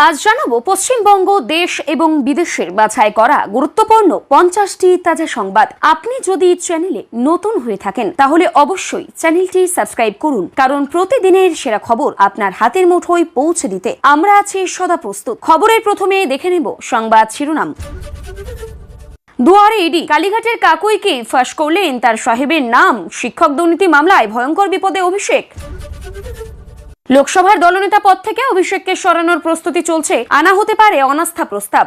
আজ জানাবো পশ্চিমবঙ্গ দেশ এবং বিদেশের বাছাই করা গুরুত্বপূর্ণ 50টি তাজা সংবাদ। আপনি যদি চ্যানেলে নতুন হয়ে থাকেন তাহলে অবশ্যই চ্যানেলটি সাবস্ক্রাইব করুন, কারণ প্রতিদিনের সেরা খবর আপনার হাতের মুঠোয় পৌঁছে দিতে আমরা আছি সদা প্রস্তুত। খবরের প্রথমে দেখে নেব সংবাদ শিরোনাম। দুয়ারে ইডি, কালীঘাটের কাকুইকে ফাঁস করলেন তার সাহেবের নাম। শিক্ষক দুর্নীতি মামলায় ভয়ঙ্কর বিপদে অভিষেক। লোকসভার দলনেতা পদ থেকে অভিষেককে সরানোর প্রস্তুতি চলছে, আনা হতে পারে অনাস্থা প্রস্তাব।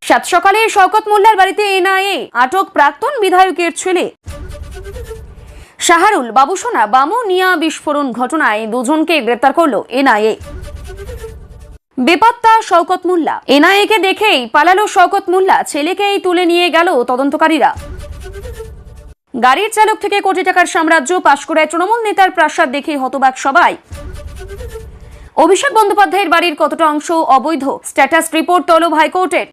সাত সকালে শওকত মোল্লার বাড়িতে এনআইএ, আটক প্রাক্তন বিধায়কের ছেলে। শাহরুল বাবুসোনা বামুনিয়া বিস্ফোরণ ঘটনায় দুজনকে গ্রেপ্তার করল এনআইএ। বেপাত্তা শওকত মোল্লা, এনআইএ কে দেখেই পালালো শওকত মোল্লা, ছেলেকেই তুলে নিয়ে গেল তদন্তকারীরা। গাড়ির চালক থেকে কোটি টাকার সাম্রাজ্য, পাঁশকুড়ায় তৃণমূল নেতার প্রাসাদ দেখে হতবাক সবাই। অভিষেক বন্দ্যোপাধ্যায়ের বাড়ির কতটা অংশ অবৈধ, স্ট্যাটাস রিপোর্ট তলব হাইকোর্টের।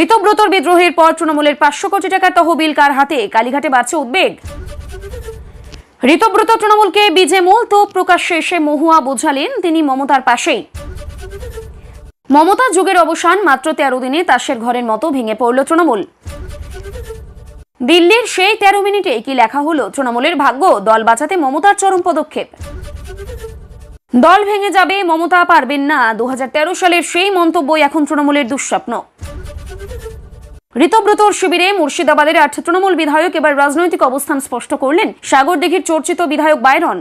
ঋতব্রতর বিদ্রোহের পর তৃণমূলের 500 কোটি টাকার তহবিল কার হাতে, কালীঘাটে বাড়ছে উদ্বেগ। ঋতব্রত তৃণমূলকে বীজে মূল তো প্রকাশ্যে এসে মহুয়া বোঝালেন তিনি মমতার পাশেই। মমতা যুগের অবসান, মাত্র 13 দিনে তাসের ঘরের মতো ভেঙে পড়ল তৃণমূল। দিল্লির সেই 13 মিনিটে কি লেখা হলো তৃণমূলের ভাগ্য, দল বাঁচাতে মমতার চরম পদক্ষেপ। দল ভেঙে যাবে, মমতা পারবেন না, 2013 সালের সেই মন্তব্যই এখন তৃণমূলের দুঃস্বপ্ন। ঋতব্রতর শিবিরে মুর্শিদাবাদের 8 তৃণমূল বিধায়ক এবার রাজনৈতিক অবস্থান স্পষ্ট করলেন। সাগরদিঘির চর্চিত বিধায়ক বাইরন।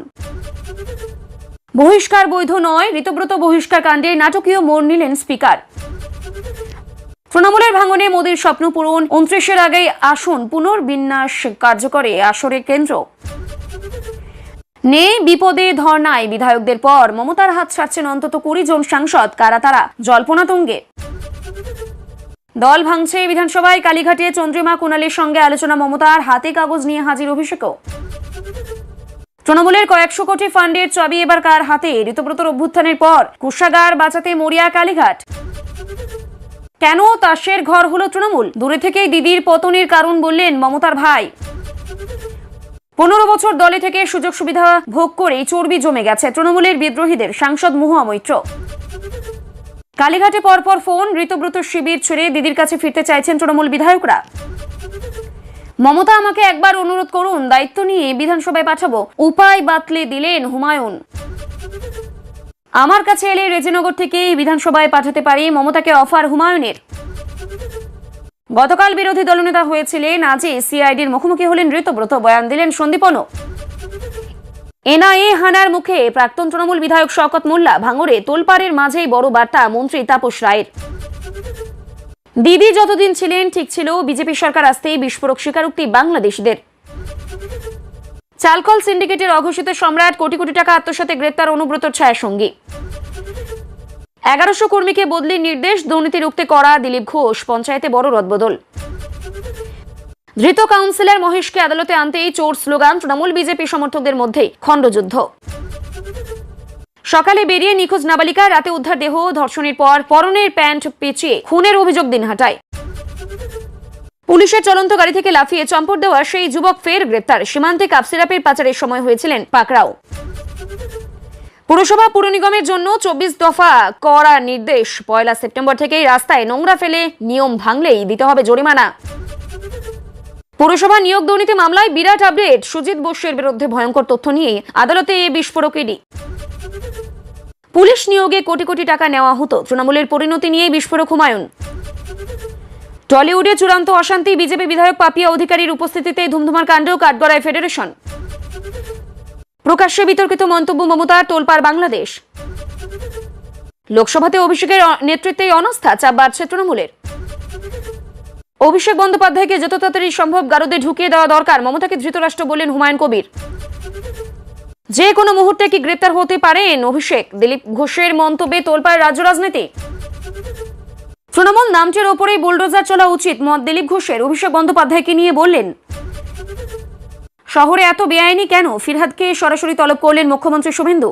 বহিষ্কার বৈধ নয়, ঋতব্রত বহিষ্কার কাণ্ডে নাটকীয় মোড় নিলেন স্পিকার। তৃণমূলের ভাঙনে মোদীর স্বপ্ন পূরণ, 29-এর আগেই আসন পুনর্বিন্যাস কার্যকরে আসরের কেন্দ্র। নেই বিপদে ধর্নায় বিধায়কদের পর মমতার হাত ছাড়ছেন অন্তত 20 জন সাংসদ, কারা তারা, জল্পনা তুঙ্গে। দল ভাঙছে বিধানসভায়, কালীঘাটে চন্দ্রিমা কুণালের সঙ্গে আলোচনা মমতার, হাতে কাগজ নিয়ে হাজির অভিষেকও। তৃণমূলের কয়েকশো কোটি ফান্ডের চাবি এবার কার হাতে, ঋতব্রতর অভ্যুত্থানের পর কুশাগার বাঁচাতে মরিয়া কালীঘাট। কেন তাসের ঘর হলো তৃণমূল, দূরে থেকেই দিদির পতনের কারণ বললেন মমতার ভাই। 15 বছর দলে থেকে সুযোগ সুবিধা ভোগ করে চর্বি জমে গেছে তৃণমূলের বিদ্রোহীদের, সাংসদ মহুয়া মৈত্র। কালীঘাটে পরপর ফোন, ঋতব্রত শিবির ছেড়ে দিদির কাছে ফিরতে চাইছেন তৃণমূল বিধায়করা। মমতা আমাকে একবার অনুরোধ করুন, দায়িত্ব নিয়ে বিধানসভায় পাঠাবো, উপায় বাতলে দিলেন হুমায়ুন। আমার কাছে এলে রেজিনগর থেকে বিধানসভায় পাঠাতে পারি, মমতাকে অফার হুমায়ুনের। গতকাল বিরোধী দলনেতা হয়েছিলেন, আজই সিআইডির মুখোমুখি হলেন ঋতব্রত, বয়ান দিলেন সন্দীপনও। এনআইএ হানার মুখে প্রাক্তন তৃণমূল বিধায়ক শওকত মোল্লা, ভাঙড়ে তোলপাড়ের মাঝেই বড় বার্তা মন্ত্রী তাপস রায়ের। দিদি যতদিন ছিলেন ঠিক ছিল, বিজেপি সরকার আসতেই বিস্ফোরক স্বীকারোক্তি বাংলাদেশিদের। চালকল সিন্ডিকেটের অঘোষিত সম্রাট, কোটি কোটি টাকা আত্মসাতে গ্রেপ্তার অনুব্রতর ছায়াসঙ্গী। 1100 কর্মীকে বদলির নির্দেশ, দুর্নীতি রুখতে করা দিলীপ ঘোষ, পঞ্চায়েতে বড় রদবদল। ধৃত কাউন্সিলর মহেশকে আদালতে আনতেই চোর স্লোগান, তৃণমূল বিজেপি সমর্থকদের মধ্যে খণ্ডযুদ্ধ। সকালে বেরিয়ে নিখোঁজ নাবালিকা, রাতে উদ্ধার দেহ, ধর্ষণের পর পরনের প্যান্ট পেঁচিয়ে খুনের অভিযোগ দিনহাটায়। পুলিশের চলন্ত গাড়ি থেকে লাফিয়ে চম্পট দেওয়া সেই যুবক ফের গ্রেপ্তার, সীমান্তে কাপ সিরাপের পাচারের সময় হয়েছিলেন পাকড়াও। পুরসভা পুর নিগমের জন্য 24 দফা করা নির্দেশ, 1 সেপ্টেম্বর থেকেই রাস্তায় নোংরা ফেলে নিয়ম ভাঙলেই দিতে হবে জরিমানা। পুরসভা নিয়োগ দুর্নীতি মামলায় বিরাট আপডেট, সুজিত বোসের বিরুদ্ধে ভয়ঙ্কর তথ্য নিয়ে আদালতে বিস্ফোরক ইডি। পুলিশ নিয়োগে কোটি কোটি টাকা নেওয়া হতো, তৃণমূলের পরিণতি নিয়ে বিস্ফোরক হুমায়ুন। টলিউডে চূড়ান্ত অশান্তি, বিজেপি বিধায়ক পাপিয়া অধিকারীর উপস্থিতিতে ধুমধুমার কাণ্ড, কাঠগড়ায় ফেডারেশন। প্রকাশ্যে বিতর্কিত মন্তব্য মমতার, তোলপাড় বাংলাদেশ। লোকসভাতে অভিষেকের নেতৃত্বেই অনাস্থা, চাপ বাড়ছে তৃণমূলের। অভিষেক বন্দ্যোপাধ্যায়কে যত তাড়াতাড়ি সম্ভব গারদে ঢুকিয়ে দেওয়া দরকার, মমতাকে ধৃতরাষ্ট্র বললেন হুমায়ুন কবির। যে কোনো মুহূর্তে কি গ্রেপ্তার হতে পারেন অভিষেক, দিলীপ ঘোষের মন্তব্যে তোলপাড় রাজ্য রাজনীতি। তৃণমূল নামটির ওপরেই বুলডোজার চলা উচিত, মত দিলীপ ঘোষের, অভিষেক বন্দ্যোপাধ্যায়কে নিয়ে বললেন। শহরে এত বেআইনি কেন, ফিরহাদকে সরাসরি তলব করলেন মুখ্যমন্ত্রী শুভেন্দু।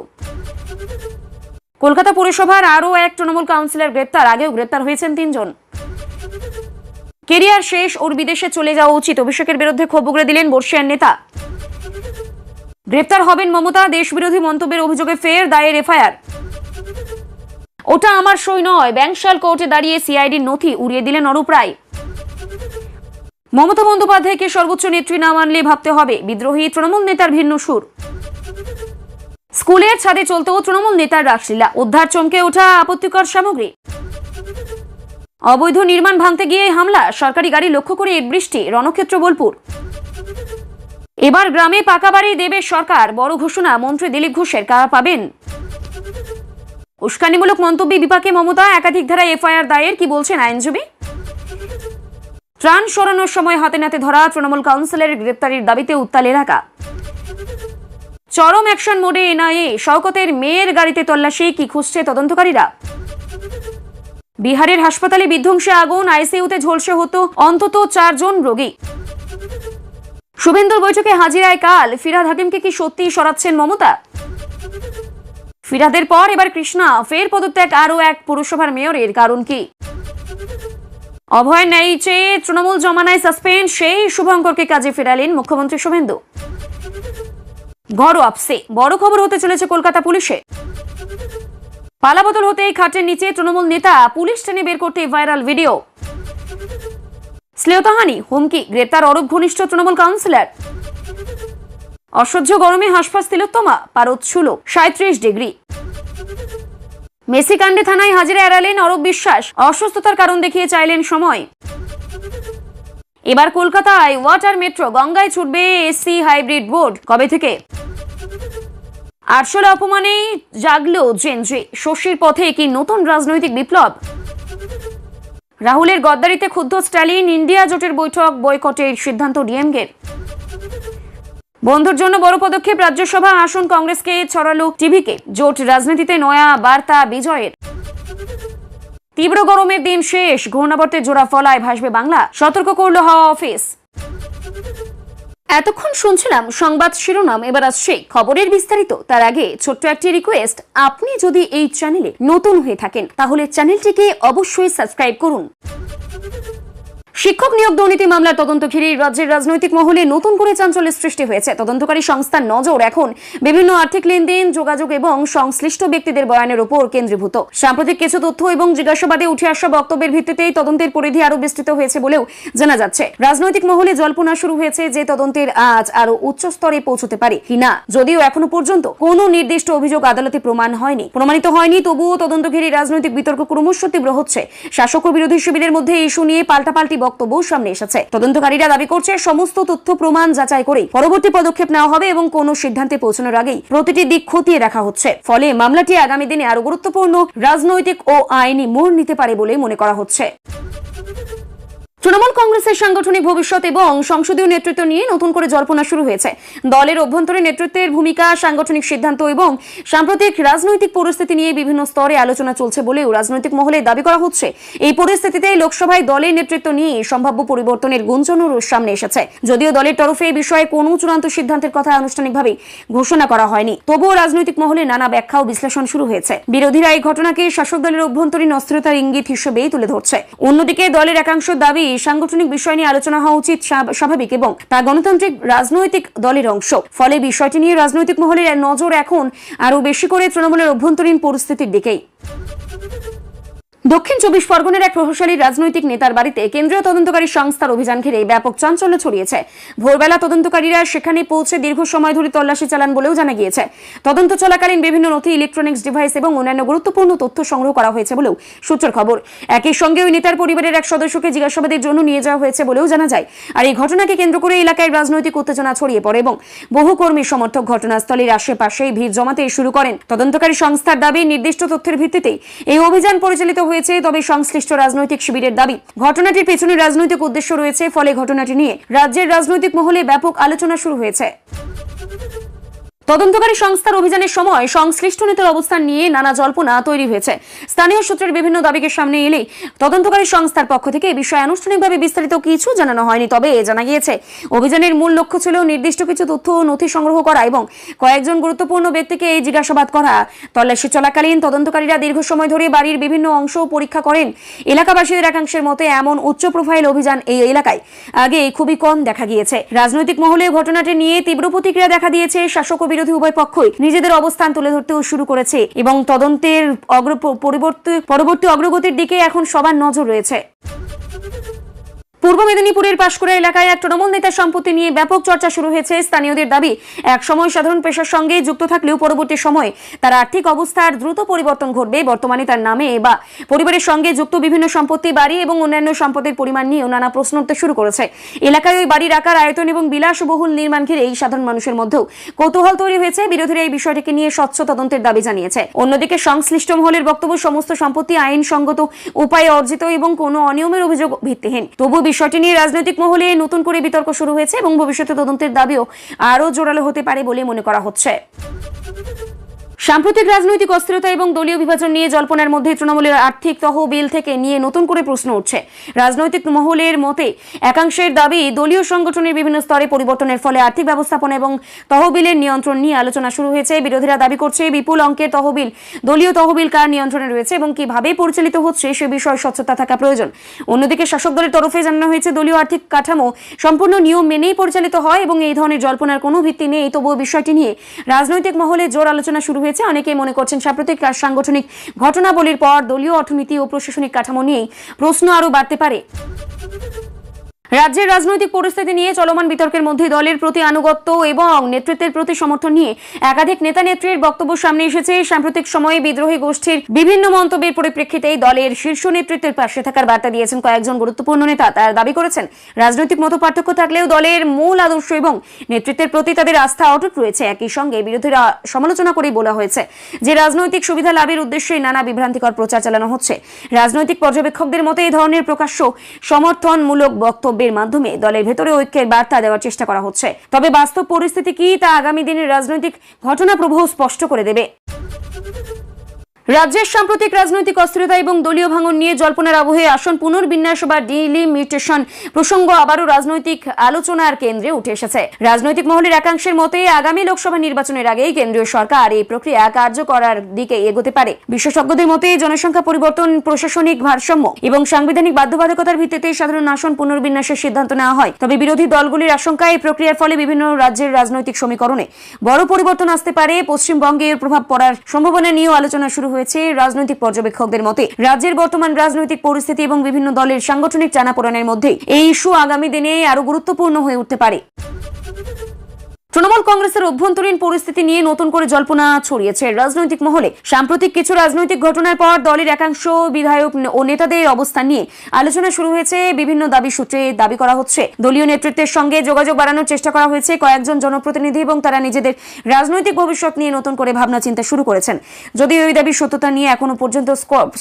কলকাতা পুরসভার আরও এক তৃণমূল কাউন্সিলর গ্রেপ্তার, আগেও গ্রেপ্তার হয়েছেন 3 জন। কেরিয়ার শেষ, ওর বিদেশে চলে যাওয়া উচিত, অভিষেকের বিরুদ্ধে ক্ষোভ উগড়ে দিলেন বর্ষিয়ান নেতা। গ্রেপ্তার হবেন মমতা, দেশবিরোধী মন্তব্যের অভিযোগে ফের দায়ের এফআইআর। ওটা আমার সই নয়, ব্যাংশাল কোর্টে দাঁড়িয়ে সিআইডির নথি উড়িয়ে দিলেন অরূপ রায়। মমতা বন্দ্যোপাধ্যায়কে সর্বোচ্চ নেত্রী না মানলে ভাবতে হবে, বিদ্রোহী তৃণমূল নেতার ভিন্ন সুর। স্কুলের ছাদে চলতেও তৃণমূল নেতার রাসলীলা, উদ্ধার চমকে ওঠা আপত্তিকর সামগ্রী। অবৈধ নির্মাণ ভাঙতে গিয়ে হামলা, সরকারি গাড়ি লক্ষ্য করে বৃষ্টি, রণক্ষেত্র বোলপুর। এবার গ্রামে পাকা বাড়ি দেবে সরকার, বড় ঘোষণা মন্ত্রী দিলীপ ঘোষের, কারা পাবেন? উস্কানিমূলক মন্তব্যে বিপাকে মমতা, একাধিক ধারায় এফআইআর দায়ের, কি বলছেন আইনজীবী? ত্রাণ সরানোর সময় হাতে নাতে ধরা তৃণমূল কাউন্সিলরের গ্রেপ্তারির দাবিতে উত্তাল এলাকা। চরম অ্যাকশন মোডে এনআইএ, শওকতের মেয়ের গাড়িতে তল্লাশি, কি খুঁজছে তদন্তকারীরা? বিহারের হাসপাতালে বিধ্বংসী আগুন, আইসিইউতে ঝলসে হতো অন্তত 4 জন রোগী। শুভেন্দুর বৈঠকে হাজিরায় কাল, ফিরহাদ হাকিমকে কি সত্যি সরাচ্ছেন মমতা? ফিরহাদের পর এবার কৃষ্ণা, ফের পদত্যাগ আরও এক পুরসভার মেয়রের, কারণ কি? অভয় ন্যায় চেয়ে তৃণমূল জমানায় সাসপেন্ড, সেই শুভঙ্করকে কাজে ফেরালেন মুখ্যমন্ত্রী শুভেন্দু। ঘরোয়া আপসে বড় খবর হতে চলেছে কলকাতা পুলিশে। পালাবদল হতেই খাটের নিচে তৃণমূল নেতা, পুলিশ টেনে বের করতে ভাইরাল ভিডিও। শ্লীলতাহানি, হুমকি, গ্রেপ্তার অরূপ ঘনিষ্ঠ তৃণমূল কাউন্সিলর। অসহ্য গরমে হাঁসফাঁস তিলোত্তমা, পারদ ছুল 37 ডিগ্রি। মেসি কাণ্ডে থানায় হাজিরা এড়ালেন অরূপ বিশ্বাস, অসুস্থতার কারণ দেখিয়ে চাইলেন সময়। এবার কলকাতায় ওয়াটার মেট্রো, গঙ্গায় ছুটবে এসি হাইব্রিড বোর্ড, কবে থেকে? আরশোলা অপমানে জাগলো জেনজি, শশীর পথে কি নতুন রাজনৈতিক বিপ্লব? রাহুলের গদ্দারিতে ক্ষুব্ধ স্ট্যালিন, ইন্ডিয়া জোটের বৈঠক বয়কটের সিদ্ধান্ত ডিএমকের। বন্ধুর জন্য বড় পদক্ষেপ, রাজ্যসভা আসন কংগ্রেসকে ছড়ালো টিভিকে, জোট রাজনীতিতে নয়া বার্তা বিজয়ের। তীব্র গরমের দিন শেষ, ঘূর্ণাবর্তের জোড়া ফলায় ভাসবে বাংলা, সতর্ক করল হাওয়া অফিস। এতক্ষণ শুনছিলাম সংবাদ শিরোনাম, এবার আসছে খবরের বিস্তারিত। তার আগে ছোট্ট একটি রিকোয়েস্ট, আপনি যদি এই চ্যানেলে নতুন হয়ে থাকেন তাহলে চ্যানেলটিকে অবশ্যই সাবস্ক্রাইব করুন। শিক্ষক নিয়োগ দুর্নীতি মামলার তদন্ত ঘিরে রাজ্যের রাজনৈতিক মহলে নতুন করে চাঞ্চল্যের সৃষ্টি হয়েছে। তদন্তকারী সংস্থার নজর এখন বিভিন্ন আর্থিক লেনদেন, যোগাযোগ এবং সংশ্লিষ্ট ব্যক্তিদের বয়ানের উপর কেন্দ্রীভূত। সাম্প্রতিক কিছু তথ্য এবং জিজ্ঞাসাবাদে উঠে আসা বক্তব্যের ভিত্তিতেই তদন্তের পরিধি আরো বিস্তৃত হয়েছে বলেও জানা যাচ্ছে। রাজনৈতিক মহলে জল্পনা শুরু হয়েছে যে তদন্তের আজ আরো উচ্চ স্তরে পৌঁছতে পারে কিনা, যদিও এখনো পর্যন্ত কোনো নির্দিষ্ট অভিযোগ আদালতে প্রমাণিত হয়নি। তবুও তদন্ত ঘিরে রাজনৈতিক বিতর্ক ক্রমশ তীব্র হচ্ছে। শাসক ও বিরোধী শিবিরের মধ্যে ইস্যু নিয়ে পাল্টাপাল্টি বক্তব্য সামনে এসেছে। তদন্তকারীরা দাবি করছে সমস্ত তথ্য প্রমাণ যাচাই করে পরবর্তী পদক্ষেপ নেওয়া হবে এবং কোনো সিদ্ধান্তে পৌঁছানোর আগেই প্রতিটি দিক খতিয়ে রাখা হচ্ছে। ফলে মামলাটি আগামী দিনে আরো গুরুত্বপূর্ণ রাজনৈতিক ও আইনি মোড় নিতে পারে বলে মনে করা হচ্ছে। তৃণমূল কংগ্রেসের সাংগঠনিক ভবিষ্যৎ এবং সংসদীয় নেতৃত্ব নিয়ে নতুন করে জল্পনা শুরু হয়েছে। দলের অভ্যন্তরে নেতৃত্বের ভূমিকা, সাংগঠনিক সিদ্ধান্ত এবং সাম্প্রতিক রাজনৈতিক পরিস্থিতি নিয়ে বিভিন্ন স্তরে আলোচনা চলছে বলেও রাজনৈতিক মহলে দাবি করা হচ্ছে। এই পরিস্থিতিতে লোকসভায় দলের নেতৃত্ব নিয়ে সম্ভাব্য পরিবর্তনের গুঞ্জনও সামনে এসেছে। যদিও দলের তরফে এই বিষয়ে কোনো চূড়ান্ত সিদ্ধান্তের কথা আনুষ্ঠানিকভাবে ঘোষণা করা হয়নি, তবুও রাজনৈতিক মহলে নানা ব্যাখ্যা ও বিশ্লেষণ শুরু হয়েছে। বিরোধীরা এই ঘটনাকে শাসক দলের অভ্যন্তরীণ অস্থিরতার ইঙ্গিত হিসেবেই তুলে ধরছে। অন্যদিকে দলের একাংশ দাবি সাংগঠনিক বিষয় নিয়ে আলোচনা হওয়া উচিত স্বাভাবিক এবং তা গণতান্ত্রিক রাজনৈতিক দলের অংশ। ফলে বিষয়টি নিয়ে রাজনৈতিক মহলের নজর এখন আরো বেশি করে তৃণমূলের অভ্যন্তরীণ পরিস্থিতির দিকেই। দক্ষিণ 24 পরগনার এক প্রভাবশালী রাজনৈতিক নেতার বাড়িতে কেন্দ্রীয় তদন্তকারী সংস্থার অভিযান ঘিরে ব্যাপক চাঞ্চল্য ছড়িয়েছে। ভোরবেলা তদন্তকারীরা সেখানে পৌঁছে দীর্ঘ সময় ধরে তল্লাশি চালান বলেও জানা গিয়েছে। তদন্ত চলাকালীন বিভিন্ন নথি, ইলেকট্রনিক্স ডিভাইস এবং অন্যান্য গুরুত্বপূর্ণ তথ্য সংগ্রহ করা হয়েছে বলেও সূত্রের খবর। একই সঙ্গে ওই নেতার পরিবারের এক সদস্যকে জিজ্ঞাসাবাদের জন্য নিয়ে যাওয়া হয়েছে বলেও জানা যায়। আর এই ঘটনাকে কেন্দ্র করে এলাকায় রাজনৈতিক উত্তেজনা ছড়িয়ে পড়ে এবং বহু কর্মী সমর্থক ঘটনাস্থলের আশেপাশেই ভিড় জমাতে শুরু করেন। তদন্তকারী সংস্থার দাবি, নির্দিষ্ট তথ্যের ভিত্তিতেই এই অভিযান পরিচালিত হয়েছে, তবে সংশ্লিষ্ট রাজনৈতিক শিবিরের দাবি ঘটনাটির পেছনে রাজনৈতিক উদ্দেশ্য রয়েছে। ফলে ঘটনাটি নিয়ে রাজ্যের রাজনৈতিক মহলে ব্যাপক আলোচনা শুরু হয়েছে। তদন্তকারী সংস্থার অভিযানের সময় সংশ্লিষ্ট নেতার অবস্থান নিয়ে নানা জল্পনা তৈরি হয়েছে। স্থানীয় সূত্রের বিভিন্ন দাবিকে সামনে এলেই তদন্তকারী সংস্থার পক্ষ থেকে এই বিষয়ে আনুষ্ঠানিকভাবে বিস্তারিত কিছু জানানো হয়নি। তবে জানা গিয়েছে অভিযানের মূল লক্ষ্য ছিল নির্দিষ্ট কিছু তথ্য ও নথি সংগ্রহ করা এবং কয়েকজন গুরুত্বপূর্ণ ব্যক্তিকে এই জিজ্ঞাসাবাদ করা। তল্লাশি চলাকালীন তদন্তকারীরা দীর্ঘ সময় ধরে বাড়ির বিভিন্ন অংশ পরীক্ষা করেন। এলাকাবাসীদের একাংশের মতে এমন উচ্চ প্রোফাইল অভিযান এই এলাকায় আগে খুবই কম দেখা গিয়েছে। রাজনৈতিক মহলে ঘটনাটি নিয়ে তীব্র প্রতিক্রিয়া দেখা দিয়েছে। শাসক ও বিরোধী উভয় পক্ষই নিজেদের অবস্থান তুলে ধরতেও শুরু করেছে এবং তদন্তের পরবর্তী অগ্রগতির দিকে এখন সবার নজর রয়েছে। পূর্ব মেদিনীপুরের পাঁশকুড়া এলাকায় এক তৃণমূল নেতার সম্পত্তি নিয়ে ব্যাপক চর্চা শুরু হয়েছে। স্থানীয়দের দাবি, এক সময় সাধারণ পেশার সঙ্গে যুক্ত থাকলেও পরবর্তী সময়ে তার আর্থিক অবস্থার দ্রুত পরিবর্তন ঘটবে। বর্তমানে তার নামে বা পরিবারের সঙ্গে যুক্ত বিভিন্ন সম্পত্তি, বাড়ি এবং অন্যান্য সম্পদের পরিমাণ নিয়েও নানা প্রশ্ন উঠতে শুরু করেছে। এলাকায় ওই বাড়ির আকার, আয়তন এবং বিলাসবহুল নির্মাণ ঘিরে এই সাধারণ মানুষের মধ্যেও কৌতূহল তৈরি হয়েছে। বিরোধীরা এই বিষয়টিকে নিয়ে স্বচ্ছ তদন্তের দাবি জানিয়েছে। অন্যদিকে সংশ্লিষ্ট মহলের বক্তব্য, সমস্ত সম্পত্তি আইনসঙ্গত উপায়ে অর্জিত এবং কোনো অনিয়মের অভিযোগ ভিত্তিহীন। তবু বিষয়টি নিয়ে রাজনৈতিক মহলে নতুন করে বিতর্ক শুরু হয়েছে এবং ভবিষ্যতে তদন্তের দাবিও আরও জোরালো হতে পারে বলে মনে করা হচ্ছে। সাম্প্রতিক রাজনৈতিক অস্থিরতা এবং দলীয় বিভাজন নিয়ে জল্পনার মধ্যে তৃণমূলের আর্থিক তহবিল থেকে নিয়ে নতুন করে প্রশ্ন উঠছে। রাজনৈতিক মহলের মতে একাংশের দাবি, দলীয় সংগঠনের বিভিন্ন স্তরে পরিবর্তনের ফলে আর্থিক ব্যবস্থাপনা এবং তহবিলের নিয়ন্ত্রণ নিয়ে আলোচনা শুরু হয়েছে। বিরোধীরা দাবি করছে, বিপুল অঙ্কের তহবিল, দলীয় তহবিল কার নিয়ন্ত্রণে রয়েছে এবং কিভাবে পরিচালিত হচ্ছে সে বিষয়ে স্বচ্ছতা থাকা প্রয়োজন। অন্যদিকে শাসক দলের তরফে জানানো হয়েছে, দলীয় আর্থিক কাঠামো সম্পূর্ণ নিয়ম মেনেই পরিচালিত হয় এবং এই ধরনের জল্পনার কোনো ভিত্তি নেই। তবুও বিষয়টি নিয়ে রাজনৈতিক মহলে জোর আলোচনা শুরু হয়েছে। অনেকেই মনে করছেন, সাম্প্রতিক সাংগঠনিক ঘটনাবলীর পর দলীয় অর্থনীতি ও প্রশাসনিক কাঠামো নিয়েই প্রশ্ন আরও বাড়তে পারে। রাজ্যের রাজনৈতিক পরিস্থিতি নিয়ে চলমান বিতর্কের মধ্যে দলের প্রতি আনুগত্য এবং নেতৃত্বের প্রতি সমর্থন নিয়ে একাধিক নেতা নেত্রীর বক্তব্য সামনে এসেছে। সাম্প্রতিক সময়ে বিদ্রোহী গোষ্ঠীর বিভিন্ন মন্তব্যের পরিপ্রেক্ষিতেই দলের শীর্ষ নেতৃত্বের পাশে থাকার বার্তা দিয়েছেন কয়েকজন গুরুত্বপূর্ণ নেতা। তারা দাবি করেছেন, রাজনৈতিক মতপার্থক্য থাকলেও দলের মূল আদর্শ এবং নেতৃত্বের প্রতি তাদের আস্থা অটুট রয়েছে। একই সঙ্গে বিরোধীরা সমালোচনা করেই বলা হয়েছে যে রাজনৈতিক সুবিধা লাভের উদ্দেশ্যে নানা বিভ্রান্তিকর প্রচার চালানো হচ্ছে। রাজনৈতিক পর্যবেক্ষকদের মতে এই ধরনের প্রকাশ্য সমর্থনমূলক বক্তব্যের মাধ্যমে দলের ভেতরে ঐক্যের বার্তা দেওয়ার চেষ্টা করা হচ্ছে। তবে বাস্তব পরিস্থিতি কি, তা আগামী দিনের রাজনৈতিক ঘটনা প্রবাহ স্পষ্ট করে দেবে। রাজ্যের সাম্প্রতিক রাজনৈতিক অস্থিরতা এবং দলীয় ভাঙন নিয়ে জল্পনার আবহে আসন পুনর্বিন্যাস বা ডিলিমিটেশন প্রসঙ্গ আবারও রাজনৈতিক আলোচনার কেন্দ্রে উঠে এসেছে। রাজনৈতিক মহলের একাংশের মতে আগামী লোকসভা নির্বাচনের আগেই কেন্দ্রীয় সরকার এই প্রক্রিয়া কার্যকরার দিকে এগোতে পারে। বিশেষজ্ঞদের মতে জনসংখ্যা পরিবর্তন, প্রশাসনিক ভারসাম্য এবং সাংবিধানিক বাধ্যবাধকতার ভিত্তিতে সাধারণ আসন পুনর্বিন্যাসের সিদ্ধান্ত নেওয়া হয়। তবে বিরোধী দলগুলির আশঙ্কা, এই প্রক্রিয়ার ফলে বিভিন্ন রাজ্যের রাজনৈতিক সমীকরণে বড় পরিবর্তন আসতে পারে। পশ্চিমবঙ্গের প্রভাব পড়ার সম্ভাবনা নিয়েও আলোচনা শুরু হয়েছে। রাজনৈতিক পর্যবেক্ষকদের মতে রাজ্যের বর্তমান রাজনৈতিক পরিস্থিতি এবং বিভিন্ন দলের সাংগঠনিক টানাপোড়েনের মধ্যে এই ইস্যু আগামী দিনে আরো গুরুত্বপূর্ণ হয়ে উঠতে পারে। তৃণমূল কংগ্রেসের অভ্যন্তরীণ পরিস্থিতি নিয়ে নতুন করে জল্পনা ছড়িয়েছে রাজনৈতিক মহলে। সাম্প্রতিক কিছু রাজনৈতিক ঘটনার পর দলের একাংশ বিধায়ক ও নেতাদের অবস্থান নিয়ে আলোচনা শুরু হয়েছে। বিভিন্ন দাবি সূত্রে দাবি করা হচ্ছে, দলীয় নেতৃত্বের সঙ্গে যোগাযোগ বাড়ানোর চেষ্টা করা হয়েছে কয়েকজন জনপ্রতিনিধি এবং তারা নিজেদের রাজনৈতিক ভবিষ্যৎ নিয়ে নতুন করে ভাবনা চিন্তা শুরু করেছেন। যদিও এই দাবির সত্যতা নিয়ে এখনো পর্যন্ত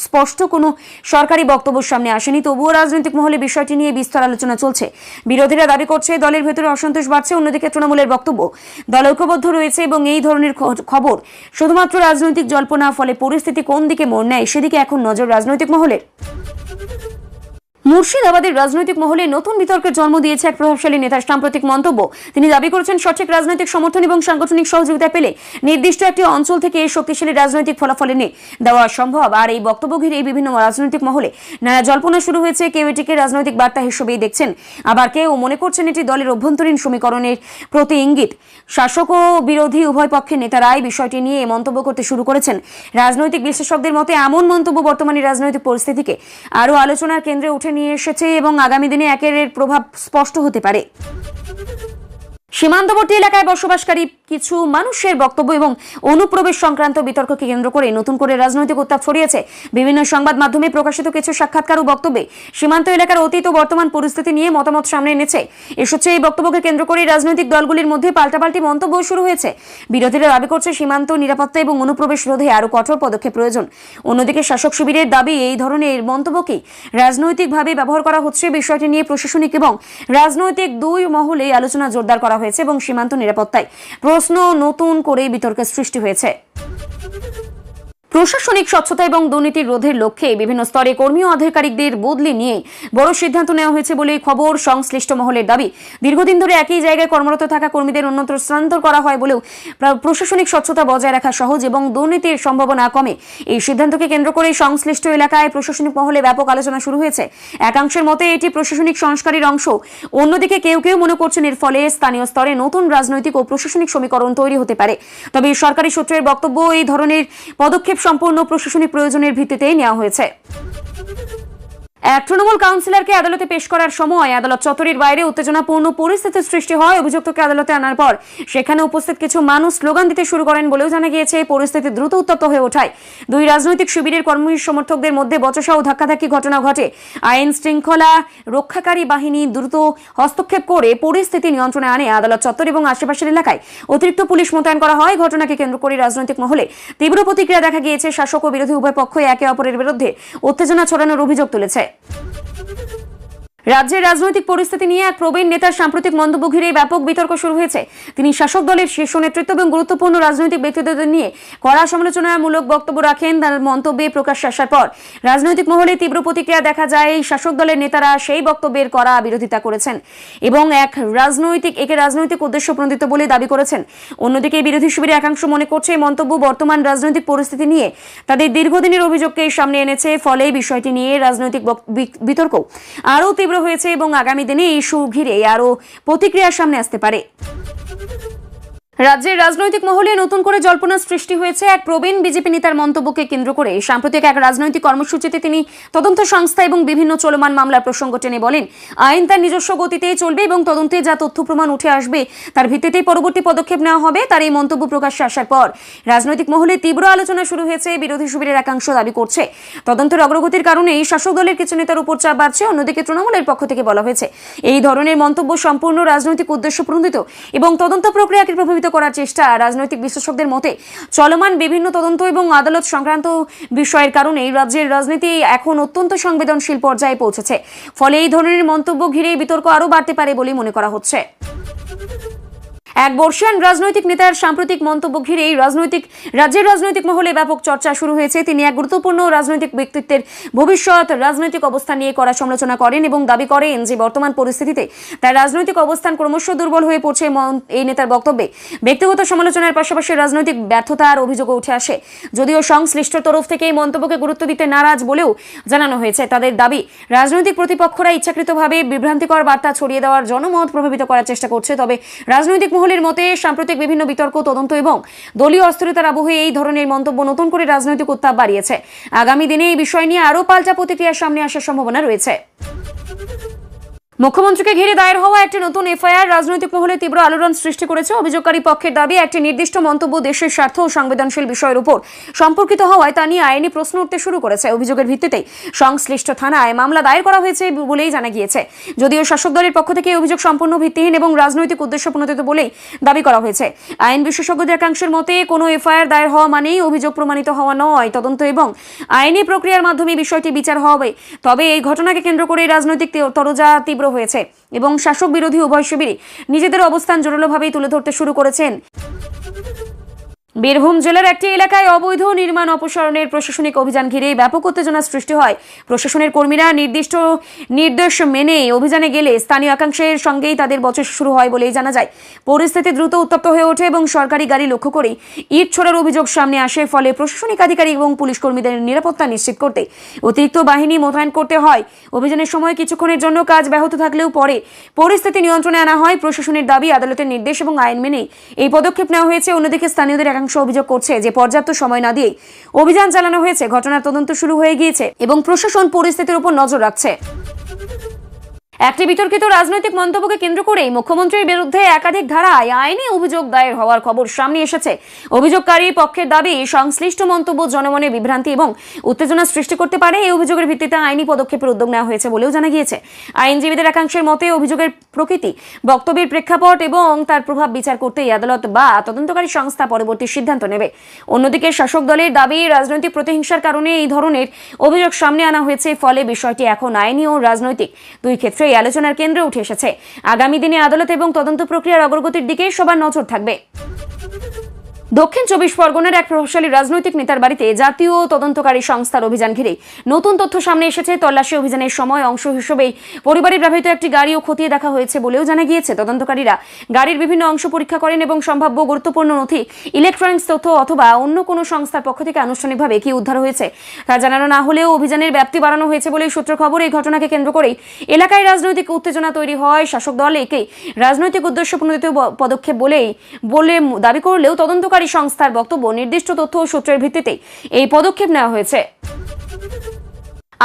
স্পষ্ট কোনো সরকারি বক্তব্য সামনে আসেনি, তবুও রাজনৈতিক মহলে বিষয়টি নিয়ে বিস্তর আলোচনা চলছে। বিরোধীরা দাবি করছে দলের ভেতরে অসন্তোষ বাড়ছে। অন্যদিকে তৃণমূলের বক্তব্য, দল ঐক্যবদ্ধ রয়েছে এবং এই ধরনের খবর শুধুমাত্র রাজনৈতিক জল্পনা। ফলে পরিস্থিতি কোন দিকে মোড় নেয় সেদিকে এখন নজর রাজনৈতিক মহলের। মুর্শিদাবাদের রাজনৈতিক মহলে নতুন বিতর্কের জন্ম দিয়েছে এক প্রভাবশালী নেতার সাম্প্রতিক মন্তব্য। তিনি দাবি করেছেন, সঠিক রাজনৈতিক সমর্থন এবং সাংগঠনিক সহযোগিতা পেলে নির্দিষ্ট একটি অঞ্চল থেকে শক্তিশালী রাজনৈতিক ফলাফল এনে দেওয়া সম্ভব। আর এই বক্তব্য ঘিরে বিভিন্ন রাজনৈতিক মহলে নানা জল্পনা শুরু হয়েছে। কেউ এটিকে রাজনৈতিক বার্তা হিসেবেই দেখছেন, আবার কেউ মনে করছেন এটি দলের অভ্যন্তরীণ সমীকরণের প্রতি ইঙ্গিত। শাসক ও বিরোধী উভয় পক্ষের নেতারাই বিষয়টি নিয়ে মন্তব্য করতে শুরু করেছেন। রাজনৈতিক বিশ্লেষকদের মতে এমন মন্তব্য বর্তমানে রাজনৈতিক পরিস্থিতিকে আরও আলোচনার কেন্দ্রে উঠে নিয়ে এসেছে এবং আগামী দিনে এর প্রভাব স্পষ্ট হতে পারে। সীমান্তবর্তী এলাকায় বসবাসকারী কিছু মানুষের বক্তব্য এবং অনুপ্রবেশ সংক্রান্ত বিতর্ককে কেন্দ্র করে নতুন করে রাজনৈতিক উত্তাপ ছড়িয়েছে। বিভিন্ন সংবাদ মাধ্যমে প্রকাশিত কিছু সাক্ষাৎকার ও বক্তব্যে সীমান্ত এলাকার অতীত ও বর্তমান পরিস্থিতি নিয়ে মতামত সামনে এনেছে। এসেছে এই বক্তব্যকে কেন্দ্র করে রাজনৈতিক দলগুলির মধ্যে পাল্টাপাল্টি মন্তব্য শুরু হয়েছে। বিরোধীরা দাবি করছে সীমান্ত নিরাপত্তা এবং অনুপ্রবেশ রোধে আরও কঠোর পদক্ষেপ প্রয়োজন। অন্যদিকে শাসক শিবিরের দাবি, এই ধরনের মন্তব্যকেই রাজনৈতিকভাবে ব্যবহার করা হচ্ছে। বিষয়টি নিয়ে প্রশাসনিক এবং রাজনৈতিক দুই মহলে আলোচনা জোরদার করা হয়েছে এবং সীমান্ত নিরাপত্তায় প্রশ্ন নতুন করে বিতর্কের সৃষ্টি হয়েছে। প্রশাসনিক স্বচ্ছতা এবং দুর্নীতির রোধের লক্ষ্যে বিভিন্ন স্তরে কর্মী ও আধিকারিকদের বদলি নিয়ে বড় সিদ্ধান্ত নেওয়া হয়েছে বলে খবর সংশ্লিষ্ট মহলের দাবি। দীর্ঘদিন ধরে একই জায়গায় কর্মরত থাকা কর্মীদের অন্যত্র স্থানান্তর করা হয় বলেও প্রশাসনিক স্বচ্ছতা বজায় রাখা সহজ এবং দুর্নীতির সম্ভাবনা কমে। এই সিদ্ধান্তকে কেন্দ্র করে সংশ্লিষ্ট এলাকায় প্রশাসনিক মহলে ব্যাপক আলোচনা শুরু হয়েছে। একাংশের মতে এটি প্রশাসনিক সংস্কারের অংশ, অন্যদিকে কেউ কেউ মনে করছেন এর ফলে স্থানীয় স্তরে নতুন রাজনৈতিক ও প্রশাসনিক সমীকরণ তৈরি হতে পারে। তবে সরকারি সূত্রের বক্তব্য, এই ধরনের পদক্ষেপ সম্পূর্ণ প্রশাসনিক প্রয়োজনের ভিত্তিতে নেওয়া হয়েছে। এক তৃণমূল কাউন্সিলরকে আদালতে পেশ করার সময় আদালত চত্বরের বাইরে উত্তেজনাপূর্ণ পরিস্থিতির সৃষ্টি হয়। অভিযুক্তকে আদালতে আনার পর সেখানে উপস্থিত কিছু মানুষ স্লোগান দিতে শুরু করেন বলেও জানা গিয়েছে। পরিস্থিতি দ্রুত উত্তপ্ত হয়ে ওঠায় দুই রাজনৈতিক শিবিরের কর্মী সমর্থকদের মধ্যে বচসা ও ধাক্কাধাক্কি ঘটনা ঘটে। আইন শৃঙ্খলা রক্ষাকারী বাহিনী দ্রুত হস্তক্ষেপ করে পরিস্থিতি নিয়ন্ত্রণে আনে। আদালত চত্বর এবং আশেপাশের এলাকায় অতিরিক্ত পুলিশ মোতায়েন করা হয়। ঘটনাকে কেন্দ্র করে রাজনৈতিক মহলে তীব্র প্রতিক্রিয়া দেখা গিয়েছে। শাসক ও বিরোধী উভয় পক্ষই একে অপরের বিরুদ্ধে উত্তেজনা ছড়ানোর অভিযোগ তুলেছে। রাজ্যের রাজনৈতিক পরিস্থিতি নিয়ে এক প্রবীণ নেতার সাম্প্রতিক মন্তব্য ঘিরে ব্যাপক বিতর্ক শুরু হয়েছে। তিনি শাসক দলের শীর্ষ নেতৃত্ব এবং গুরুত্বপূর্ণ রাজনৈতিক ব্যক্তিত্বদের নিয়ে কড়া সমালোচনামূলক বক্তব্য রাখেন। তার মন্তব্যে প্রকাশ্যে আসার পর রাজনৈতিক মহলে তীব্র প্রতিক্রিয়া দেখা যায়। শাসক দলের নেতারা সেই বক্তব্যের কড়া বিরোধিতা করেছেন এবং একে রাজনৈতিক উদ্দেশ্য প্রণোদিত বলে দাবি করেছেন। অন্যদিকে বিরোধী শিবিরের একাংশ মনে করছে মন্তব্য বর্তমান রাজনৈতিক পরিস্থিতি নিয়ে তাদের দীর্ঘদিনের অভিযোগকে সামনে এনেছে। ফলে বিষয়টি নিয়ে রাজনৈতিক বিতর্ক আরও তীব্র হয়েছে এবং আগামী দিনে এই ইস্যু ঘিরে আরো প্রতিক্রিয়া সামনে আসতে পারে। রাজ্যের রাজনৈতিক মহলে নতুন করে জল্পনা সৃষ্টি হয়েছে এক প্রবীণ বিজেপি নেতার মন্তব্যকে কেন্দ্র করে। সাম্প্রতিক এক রাজনৈতিক কর্মসূচিতে তিনি তদন্ত সংস্থা এবং বিভিন্ন চলমান মামলার প্রসঙ্গ টেনে বলেন, আইন তার নিজস্ব গতিতেই চলবে এবং তদন্তে যা তথ্য প্রমাণ উঠে আসবে তার ভিত্তিতেই পরবর্তী পদক্ষেপ নেওয়া হবে। তার এই মন্তব্য প্রকাশ্যে আসার পর রাজনৈতিক মহলে তীব্র আলোচনা শুরু হয়েছে। বিরোধী শিবিরের একাংশ দাবি করছে তদন্তের অগ্রগতির কারণেই শাসক দলের কিছু নেতার উপর চাপ বাড়ছে। অন্যদিকে তৃণমূলের পক্ষ থেকে বলা হয়েছে এই ধরনের মন্তব্য সম্পূর্ণ রাজনৈতিক উদ্দেশ্য প্রণোদিত এবং তদন্ত প্রক্রিয়াকে প্রভাবিত করার চেষ্টা। রাজনৈতিক বিশ্লেষকদের মতে চলমান বিভিন্ন তদন্ত এবং আদালত সংক্রান্ত বিষয়ের কারণে রাজ্যের রাজনীতি এখন অত্যন্ত সংবেদনশীল পর্যায়ে পৌঁছেছে। ফলে এই ধরনের মন্তব্য ঘিরে বিতর্ক আরও বাড়তে পারে বলে মনে করা হচ্ছে। এক বর্ষিয়ান রাজনৈতিক নেতার সাম্প্রতিক মন্তব্য ঘিরে রাজ্যের রাজনৈতিক মহলে ব্যাপক চর্চা শুরু হয়েছে। তিনি এক গুরুত্বপূর্ণ রাজনৈতিক ব্যক্তিত্বের ভবিষ্যৎ রাজনৈতিক অবস্থান নিয়ে কড়া সমালোচনা করেন এবং দাবি করেন যে বর্তমান পরিস্থিতিতে তার রাজনৈতিক অবস্থান ক্রমশ দুর্বল হয়ে পড়ছে। এই নেতার বক্তব্যে ব্যক্তিগত সমালোচনার পাশাপাশি রাজনৈতিক ব্যর্থতার অভিযোগও উঠে আসে। যদিও সংশ্লিষ্ট তরফ থেকে এই মন্তব্যকে গুরুত্ব দিতে নারাজ বলেও জানানো হয়েছে। তাদের দাবি রাজনৈতিক প্রতিপক্ষরা ইচ্ছাকৃতভাবে বিভ্রান্তিকর বার্তা ছড়িয়ে দেওয়ার জনমত প্রভাবিত করার চেষ্টা করছে। তবে রাজনৈতিক মহলের মতে সাম্প্রতিক বিভিন্ন বিতর্ক, তদন্ত এবং দলীয় অস্থিরতার আবহে এই ধরনের মন্তব্য নতুন করে রাজনৈতিক উত্তাপ বাড়িয়েছে। আগামী দিনে এই বিষয় নিয়ে আরও পাল্টা প্রতিক্রিয়া সামনে আসার সম্ভাবনা রয়েছে। মুখ্যমন্ত্রীকে ঘিরে দায়ের হওয়া একটি নতুন এফআইআর রাজনৈতিক মহলে তীব্র আলোড়ন সৃষ্টি করেছে। অভিযোগকারী পক্ষের দাবি একটি নির্দিষ্ট মন্তব্য দেশের স্বার্থ ও সংবেদনশীল বিষয়ের উপর সম্পর্কিত হওয়ায় তা নিয়ে আইনি প্রশ্ন উঠতে শুরু করেছে। অভিযোগের ভিত্তিতে সংশ্লিষ্ট থানায় মামলা দায়ের করা হয়েছে বলেই জানা গিয়েছে। যদিও শাসক দলের পক্ষ থেকে অভিযোগ সম্পূর্ণ ভিত্তিহীন এবং রাজনৈতিক উদ্দেশ্য প্রণোদিত বলেই দাবি করা হয়েছে। আইন বিশেষজ্ঞদের একাংশের মতে কোনো এফআইআর দায়ের হওয়া মানেই অভিযোগ প্রমাণিত হওয়া নয়। তদন্ত এবং আইনি প্রক্রিয়ার মাধ্যমে বিষয়টি বিচার হবে। তবে এই ঘটনাকে কেন্দ্র করে রাজনৈতিক তরজা তীব্র হয়েছে এবং শাসক বিরোধী উভয় শিবিরই নিজেদের অবস্থান জোরালোভাবেই তুলে ধরতে শুরু করেছেন। বীরভূম জেলার একটি এলাকায় অবৈধ নির্মাণ অপসারণের প্রশাসনিক অভিযান ঘিরে ব্যাপক উত্তেজনা সৃষ্টি হয়। প্রশাসনের কর্মীরা নির্দিষ্ট নির্দেশ মেনে অভিযানে গেলে স্থানীয় একাংশের সঙ্গেই তাদের বচসা শুরু হয় বলেই জানা যায়। পরিস্থিতি দ্রুত উত্তপ্ত হয়ে ওঠে এবং সরকারি গাড়ি লক্ষ্য করে ইট ছোড়ার অভিযোগ সামনে আসে। ফলে প্রশাসনিক আধিকারিক এবং পুলিশ কর্মীদের নিরাপত্তা নিশ্চিত করতে অতিরিক্ত বাহিনী মোতায়েন করতে হয়। অভিযানের সময় কিছুক্ষণের জন্য কাজ ব্যাহত থাকলেও পরে পরিস্থিতি নিয়ন্ত্রণে আনা হয়। প্রশাসনের দাবি আদালতের নির্দেশ এবং আইন মেনে এই পদক্ষেপ নেওয়া হয়েছে। অন্যদিকে স্থানীয়দের অভিযোগ করছে যে পর্যাপ্ত সময় না দিয়ে অভিযান চালানো হয়েছে। ঘটনার তদন্ত শুরু হয়ে গিয়েছে এবং প্রশাসন পরিস্থিতির উপর নজর রাখছে। একটি বিতর্কিত রাজনৈতিক মন্তব্যকে কেন্দ্র করেই মুখ্যমন্ত্রীর বিরুদ্ধে একাধিক ধারায় আইনি অভিযোগ দায়ের হওয়ার খবর সামনে এসেছে। অভিযোগকারী পক্ষের দাবি সংশ্লিষ্ট মন্তব্য জনমনে বিভ্রান্তি এবং উত্তেজনা সৃষ্টি করতে পারে। এই অভিযোগের ভিত্তিতে আইনি পদক্ষেপের উদ্যোগ নেওয়া হয়েছে বলেও জানা গিয়েছে। আইনজীবীদের একাংশের মতে অভিযোগের প্রকৃতি, বক্তব্যের প্রেক্ষাপট এবং তার প্রভাব বিচার করতেই আদালত বা তদন্তকারী সংস্থা পরবর্তী সিদ্ধান্ত নেবে। অন্যদিকে শাসক দলের দাবি রাজনৈতিক প্রতিহিংসার কারণে এই ধরনের অভিযোগ সামনে আনা হয়েছে। ফলে বিষয়টি এখন আইনি ও রাজনৈতিক দুই ক্ষেত্রে আলোচনার কেন্দ্রে উঠে এসেছে। আগামী দিনে আদালত এবং তদন্ত প্রক্রিয়ার অগ্রগতির দিকে সবার নজর থাকবে। দক্ষিণ 24 পরগনার এক প্রভাবশালী রাজনৈতিক নেতার বাড়িতে জাতীয় তদন্তকারী সংস্থার অভিযান ঘিরে নতুন তথ্য সামনে এসেছে। তল্লাশি অভিযানের সময় অংশ হিসেবেই পরিবারের ব্যবহৃত একটি গাড়িও খতিয়ে দেখা হয়েছে বলেও জানা গিয়েছে। তদন্তকারীরা গাড়ির বিভিন্ন অংশ পরীক্ষা করেন এবং সম্ভাব্য গুরুত্বপূর্ণ নথি, ইলেকট্রনিক্স তথ্য অথবা অন্য কোনো সংস্থার পক্ষ থেকে আনুষ্ঠানিকভাবে কি উদ্ধার হয়েছে তা জানানো না হলেও অভিযানের ব্যাপ্তি বাড়ানো হয়েছে বলেই সূত্র খবর। এই ঘটনাকে কেন্দ্র করেই এলাকায় রাজনৈতিক উত্তেজনা তৈরি হয়। শাসক দল একেই রাজনৈতিক উদ্দেশ্যপ্রণোদিত পদক্ষেপ বলে দাবি করলেও তদন্তকারী সংস্থার বক্তব্য, নির্দিষ্ট তথ্য ও সূত্রের ভিত্তিতে এই পদক্ষেপ নেওয়া হয়েছে।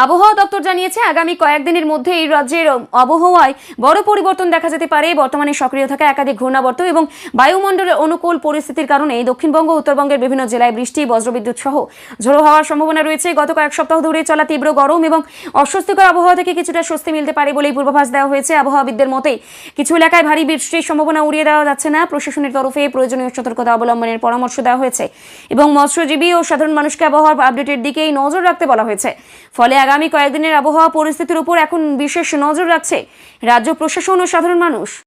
আবহাওয়া দপ্তর জানিয়েছে, আগামী কয়েকদিনের মধ্যে এই রাজ্যের আবহাওয়ায় বড় পরিবর্তন দেখা যেতে পারে। বর্তমানে সক্রিয় থাকা একাধিক ঘূর্ণাবর্ত এবং বায়ুমণ্ডলের অনুকূল পরিস্থিতির কারণে দক্ষিণবঙ্গ, উত্তরবঙ্গের বিভিন্ন জেলায় বৃষ্টি, বজ্রবিদ্যুৎ সহ ঝোড়ো হওয়ার সম্ভাবনা রয়েছে। গত কয়েক সপ্তাহ ধরে চলা তীব্র গরম এবং অস্বস্তিকর আবহাওয়া থেকে কিছুটা স্বস্তি মিলতে পারে বলেই পূর্বাভাস দেওয়া হয়েছে। আবহাওয়াবিদদের মতে কিছু এলাকায় ভারী বৃষ্টির সম্ভাবনা উড়িয়ে দেওয়া যাচ্ছে না। প্রশাসনের তরফে প্রয়োজনীয় সতর্কতা অবলম্বনের পরামর্শ দেওয়া হয়েছে এবং মৎস্যজীবী ও সাধারণ মানুষকে আবহাওয়ার আপডেটের দিকেই নজর রাখতে বলা হয়েছে। ফলে আগামী কয়েকদিনের আবহাওয়া পরিস্থিতির উপর এখন বিশেষ নজর রাখছে রাজ্য প্রশাসন ও সাধারণ মানুষ।